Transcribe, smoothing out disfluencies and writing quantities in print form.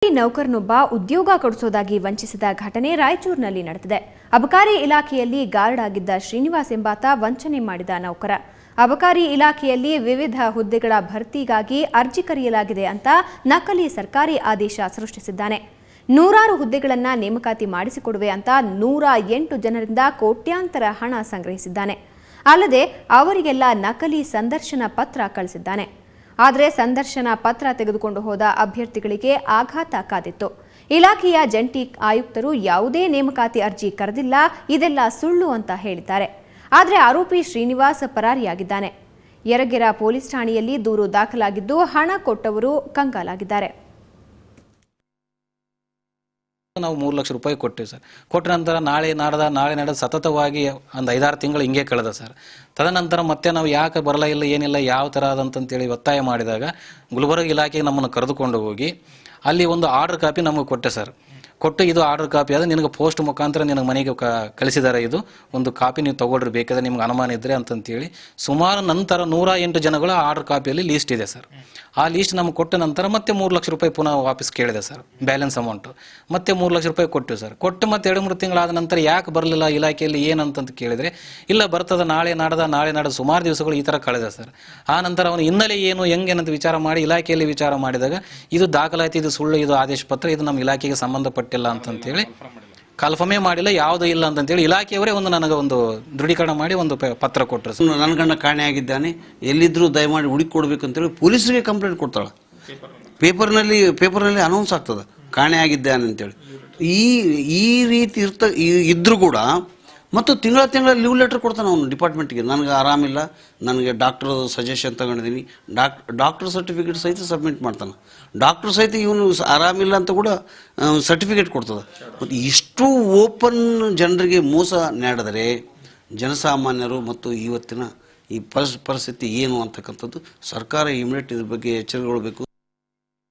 ನೌಕರನೊಬ್ಬ ಉದ್ಯೋಗ ಕೊಡಿಸೋದಾಗಿ ವಂಚಿಸಿದ ಘಟನೆ ರಾಯಚೂರಿನಲ್ಲಿ ನಡೆದಿದೆ. ಅಬಕಾರಿ ಇಲಾಖೆಯಲ್ಲಿ ಗಾರ್ಡ್ ಆಗಿದ್ದ ಶ್ರೀನಿವಾಸ್ ಎಂಬಾತ ವಂಚನೆ ಮಾಡಿದ ನೌಕರ. ಅಬಕಾರಿ ಇಲಾಖೆಯಲ್ಲಿ ವಿವಿಧ ಹುದ್ದೆಗಳ ಭರ್ತಿಗಾಗಿ ಅರ್ಜಿ ಕರೆಯಲಾಗಿದೆ ಅಂತ ನಕಲಿ ಸರ್ಕಾರಿ ಆದೇಶ ಸೃಷ್ಟಿಸಿದ್ದಾನೆ. ನೂರಾರು ಹುದ್ದೆಗಳನ್ನು ನೇಮಕಾತಿ ಮಾಡಿಸಿಕೊಡುವೆ ಅಂತ 108 ಜನರಿಂದ ಕೋಟ್ಯಾಂತರ ಹಣ ಸಂಗ್ರಹಿಸಿದ್ದಾನೆ. ಅಲ್ಲದೆ ಅವರಿಗೆಲ್ಲ ನಕಲಿ ಸಂದರ್ಶನ ಪತ್ರ ಕಳಿಸಿದ್ದಾನೆ. ಆದರೆ ಸಂದರ್ಶನ ಪತ್ರ ತೆಗೆದುಕೊಂಡು ಹೋದ ಅಭ್ಯರ್ಥಿಗಳಿಗೆ ಆಘಾತ ಕಾದಿತ್ತು. ಇಲಾಖೆಯ ಜಂಟಿ ಆಯುಕ್ತರು ಯಾವುದೇ ನೇಮಕಾತಿ ಅರ್ಜಿ ಕರೆದಿಲ್ಲ, ಇದೆಲ್ಲ ಸುಳ್ಳು ಅಂತ ಹೇಳಿದ್ದಾರೆ. ಆದರೆ ಆರೋಪಿ ಶ್ರೀನಿವಾಸ್ ಪರಾರಿಯಾಗಿದ್ದಾನೆ. ಯರಗೆರ ಪೊಲೀಸ್ ಠಾಣೆಯಲ್ಲಿ ದೂರು ದಾಖಲಾಗಿದ್ದು ಹಣ ಕೊಟ್ಟವರು ಕಂಗಾಲಾಗಿದ್ದಾರೆ. ನಾವು 3 ಲಕ್ಷ ರೂಪಾಯಿ ಕೊಟ್ಟಿವಿ ಸರ್. ಕೊಟ್ಟ ನಂತರ ನಾಳೆ ನಾಡ್ದ ಸತತವಾಗಿ ಒಂದು 5-6 ತಿಂಗಳು ಹಿಂಗೆ ಕಳೆದ ಸರ್. ತದನಂತರ ಮತ್ತೆ ನಾವು ಯಾಕೆ ಬರಲ್ಲ ಇಲ್ಲ ಏನಿಲ್ಲ ಯಾವ ಥರ ಅದಂತಂತೇಳಿ ಒತ್ತಾಯ ಮಾಡಿದಾಗ ಗುಲ್ಬರ್ಗ ಇಲಾಖೆಗೆ ನಮ್ಮನ್ನು ಕರೆದುಕೊಂಡು ಹೋಗಿ ಅಲ್ಲಿ ಒಂದು ಆರ್ಡರ್ ಕಾಪಿ ನಮಗೆ ಕೊಟ್ಟೆ ಸರ್. ಕೊಟ್ಟು ಇದು ಆರ್ಡರ್ ಕಾಪಿ ಅದು ನಿನಗೆ ಪೋಸ್ಟ್ ಮುಖಾಂತರ ನಿನಗೆ ಮನೆಗೆ ಕಳಿಸಿದ್ದಾರೆ, ಇದು ಒಂದು ಕಾಪಿ ನೀವು ತೊಗೊಳ್ರಿ ಬೇಕಾದ್ರೆ ನಿಮ್ಗೆ ಅನುಮಾನ ಇದ್ದರೆ ಅಂತಂತೇಳಿ ಸುಮಾರು ನಂತರ 108 ಜನಗಳ ಆರ್ಡರ್ ಕಾಪಿಯಲ್ಲಿ ಲೀಸ್ಟ್ ಇದೆ ಸರ್. ಆ ಲೀಸ್ಟ್ ನಮಗೆ ಕೊಟ್ಟ ನಂತರ ಮತ್ತೆ 3 ಲಕ್ಷ ರೂಪಾಯಿ ಪುನಃ ವಾಪಸ್ ಕೇಳಿದೆ ಸರ್, ಬ್ಯಾಲೆನ್ಸ್ ಅಮೌಂಟು. ಮತ್ತೆ 3 ಲಕ್ಷ ರೂಪಾಯಿ ಕೊಟ್ಟಿವಿ ಸರ್. ಕೊಟ್ಟು ಮತ್ತೆ 2-3 ತಿಂಗಳಾದ ನಂತರ ಯಾಕೆ ಬರಲಿಲ್ಲ ಇಲಾಖೆಯಲ್ಲಿ ಏನಂತಂತ ಕೇಳಿದರೆ ಇಲ್ಲ ಬರ್ತದೆ ನಾಳೆ ನಾಡ್ದ ಸುಮಾರು ದಿವಸಗಳು ಈ ಥರ ಕಳೆದ ಸರ್. ಆ ನಂತರ ಅವನು ಹಿನ್ನೆಲೆ ಏನು ಹೆಂಗೇನಂತ ವಿಚಾರ ಮಾಡಿ ಇಲಾಖೆಯಲ್ಲಿ ವಿಚಾರ ಮಾಡಿದಾಗ ಇದು ದಾಖಲಾತಿ, ಇದು ಸುಳ್ಳು, ಇದು ಆದೇಶ ಪತ್ರ, ಇದು ನಮ್ಮ ಇಲಾಖೆಗೆ ಸಂಬಂಧಪಟ್ಟಿಲ್ಲ ಅಂತಂತೇಳಿ ಕನ್ಫರ್ಮೇ ಮಾಡಿಲ್ಲ, ಯಾವುದೂ ಇಲ್ಲ ಅಂತಂತೇಳಿ ಇಲಾಖೆಯವರೇ ನನಗೆ ಒಂದು ದೃಢೀಕರಣ ಮಾಡಿ ಒಂದು ಪತ್ರ ಕೊಟ್ಟರು ಸರ್. ನನ್ನ ಗಂಡ ಕಾಣೆಯಾಗಿದ್ದಾನೆ, ಎಲ್ಲಿದ್ದರೂ ದಯಮಾಡಿ ಹುಡುಕಿ ಕೊಡಬೇಕು ಅಂತೇಳಿ ಪೊಲೀಸರಿಗೆ ಕಂಪ್ಲೇಂಟ್ ಕೊಡ್ತಾಳೆ. ಪೇಪರ್ನಲ್ಲಿ ಅನೌನ್ಸ್ ಆಗ್ತದೆ ಕಾಣೆಯಾಗಿದ್ದಾನೆ ಅಂತೇಳಿ. ಈ ರೀತಿ ಇದ್ರೂ ಕೂಡ ಮತ್ತು ತಿಂಗಳ ಲೀವ್ ಲೆಟರ್ ಕೊಡ್ತಾನೆ ಅವನು ಡಿಪಾರ್ಟ್ಮೆಂಟ್ಗೆ. ನನಗೆ ಆರಾಮಿಲ್ಲ, ನನಗೆ ಡಾಕ್ಟರ್ ಸಜೆಷನ್ ತಗೊಂಡಿದ್ದೀನಿ, ಡಾಕ್ಟರ್ ಸರ್ಟಿಫಿಕೇಟ್ ಸಹಿತ ಸಬ್ಮಿಟ್ ಮಾಡ್ತಾನೆ. ಡಾಕ್ಟರ್ ಸಹಿತ ಇವನು ಆರಾಮಿಲ್ಲ ಅಂತ ಕೂಡ ಸರ್ಟಿಫಿಕೇಟ್ ಕೊಡ್ತದೆ. ಮತ್ತು ಇಷ್ಟು ಓಪನ್ ಜನರಿಗೆ ಮೋಸ ನಡೆದರೆ ಜನಸಾಮಾನ್ಯರು ಮತ್ತು ಇವತ್ತಿನ ಈ ಪರಿಸ್ಥಿತಿ ಏನು ಅಂತಕ್ಕಂಥದ್ದು ಸರ್ಕಾರ ಇಮಿಡಿಯೇಟ್ ಇದ್ರ ಬಗ್ಗೆ ಎಚ್ಚರಗೊಳ್ಳಬೇಕು.